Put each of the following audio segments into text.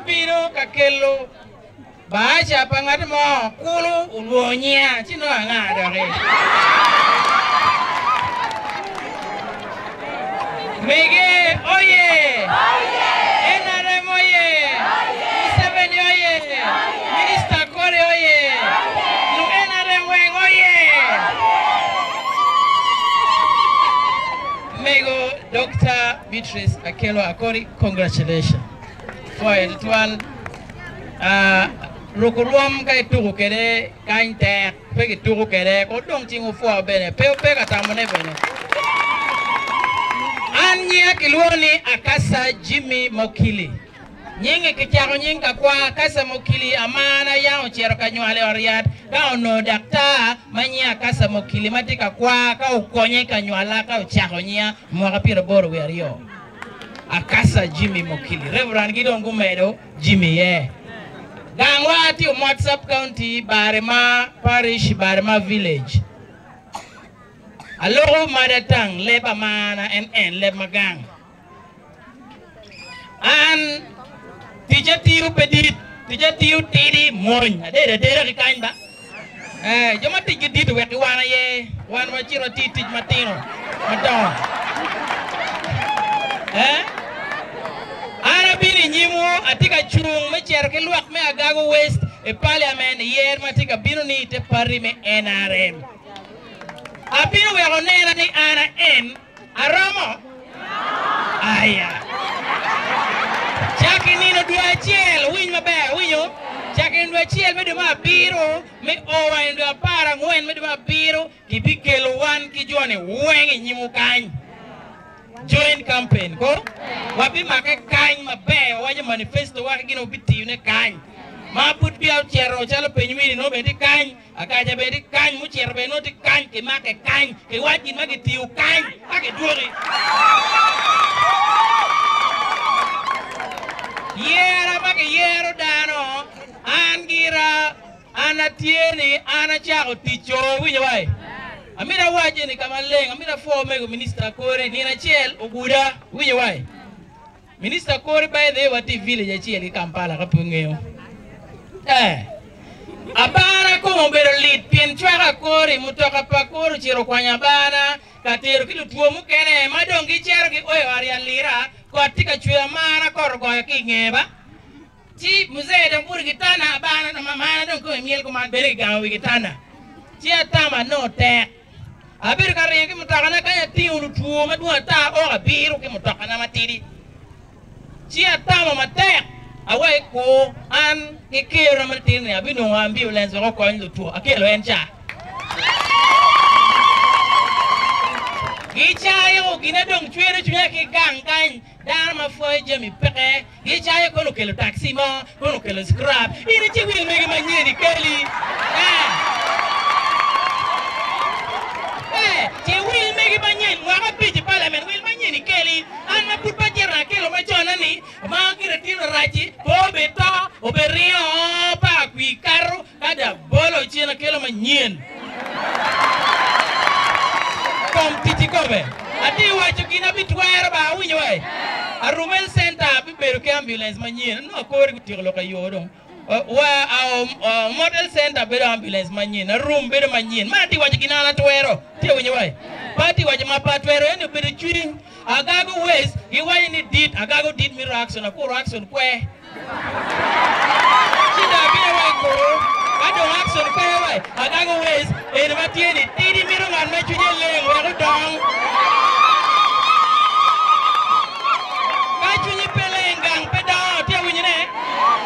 Biro kakelo Bacha pangat mo Kulu uluonya Chino ngada Mege oye NRM oye Museveni oye Minister Kore oye NRM weng oye Mego Dr. Beatrice Akelo Akori, congratulations for it one Rukulum kay tuku kere kain te pegi tuku kere ko dong tingu fo bene pe ka tamone bene Anya Kilwoni Akasa Jimmy Mokili Nyingi kicharo nyinga kwa Akasa Mokili amana yao chero kanywale oriat Ka ono dakta manya Akasa Mokili matika kwa ka ukonye kanywala ka ucharo nyia mwakapira boro werio Akasa Jimmy Mokili Reverend Gidongu Medo Jimmy ye Gangwati Whatsapp County Barema Parish Barema Village Aloho Madatang Leba Mana and Leba Gang and Teacher Tiu Pedit Teacher Tiu Tidi Moin Adera Kinda Jomati did wet one ye one Machiro Titich Matino Madon Arabini Nimu Atika Chung Macher Keluak me Agago West a parliament year Matika Binoni te Parime NRM Apino we onera ni ana en aromo aya Chaki nino dua chiel winy maber winyo Chaki dua chiel medo ma biro me owa ndo para ngwen medo ma biro kibikelo wan kijone wenge nyimu kany join campaign ko wapi make kany maber wanya manifesto wake gino biti ne kany ma put bi out chero chalo penywi no bedi kany akaja bedi kany mu chero be no ti kany ke make kany ke waji mage tiu kany ake duori yera mage yero dano angira anatieni anachago ticho winyo wai amira waje ni kama leng amira fo mego minister Kore ni na chiel oguda winyo wai minister Kore by the wati village chiel Kampala kapungeo Abana ko mbero lit pien chwaka Kore mutoka pa Kore chiro kwanya bana katero kilu tuo mukene madongi chero ki oyo aria lira kwa tika chwe mana korgo ki ngeba ti muzee da mburi gitana bana na mama don ko miel ko man bere gawi gitana ti atama no te abir kare ki mutaka na kanya ti ulu tuo madua ta o abiru ki mutaka na matiri ti atama mate awai ko an ikero matini abino ambulance ko ko ndu tuo akelo encha Gichayo gina dong chwere chwere ki gang gang dama foi jemi peke gichayo kono kelo taxi mo kono kelo scrap ini chi wil mege manyeni keli chi wil mege manyeni waka piji parliament wil manyeni keli an na put pajera kelo machona ni ma gira tino rachi ko beto oberio pa kwi karo kada bolo chena kelo manyen kom titi kobe ati wacho kina bitwero ba winyo wai arumel center bibero ke ambulance manyien no Kore gutiro ka yodo wa model center bedo ambulance manyien room bedo manyien ma ati wacho kina na twero ti winyo wai pati wacho ma patwero ene bedo chwiri agago west iwai ni dit agago dit mi reaction ko reaction kwe chida bino wai ko ado reaction kwe wai agago west ene matieni tidi miro man me chuje leng we dong ka chunyi pelengang pedo ti winyne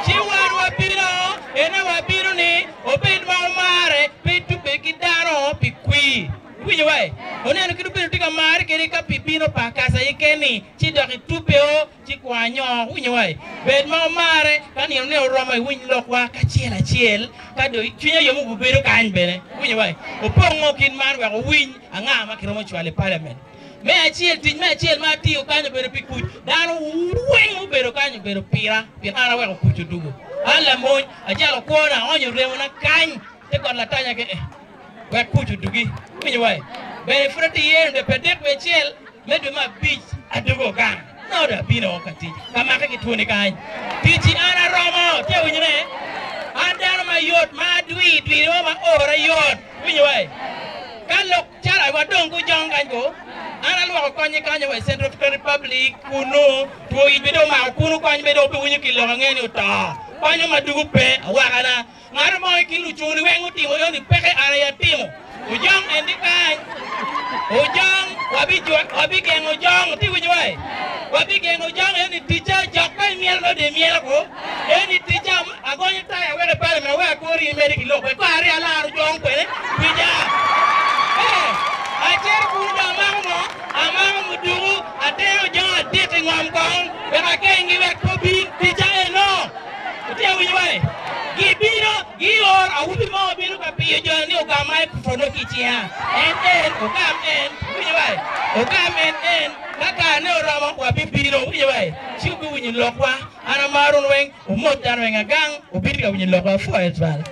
chi war wa biro ene wa biro ni obed ma mare pitu be gidaro pikwi winyo wai oneno kidu biro tiga mare kere ka pipino pakasa yikeni chi doki tupeo chi kwanyo winyo wai bed ma mare kani ne roma winy lokwa ka chiel kado chunya yomu bubedo kan bene winyo wai opongo kin man wa winy anga ma kiromo chwale parliament me achiel tiny me achiel ma tiyo kanyo bedo pikuch dano weny bedo kanyo bedo pira ara wa kucho dugo ala mon ajalo kona onyo remo na kany te kon latanya ke wa kucho dugi winyo wai bene frati yen de pedek me chiel medo ma beach adugo kan no da bino kati kama ka kituni kan tichi ana romo te winyne andana ma yot ma dwi ma ora yot winywe kalok chara wa dongu jongan go ana lo ko nyi kan wa Central African Republic kuno to ibedo ma kuno kan bedo be winyu kilo ngeni uta panyo madugu pe wakana ngaro mo kilu chuni wengu timo yo ni peke ara ya timo ujong endi kan ujong wabi geng ujong ti winywe wabi geng ujong eni teacher jokpa miel no de miel ko eni teacher agonyi taya wele pale me wa kori meri kilo ko ari ala ujong pe bija acher kuda amang mudugu ateo ujong adete ngom kong be ka kengi we ko bi teacher eno utia winywe gibino gior awubi mo bino ka piyo joni oga microphone kichia en ogam en winywe ogam en kaka ne oromo kwa bibino winywe chiubi winyi lokwa ana marun weng umot dan weng agang ubiri ka winyi lokwa for it val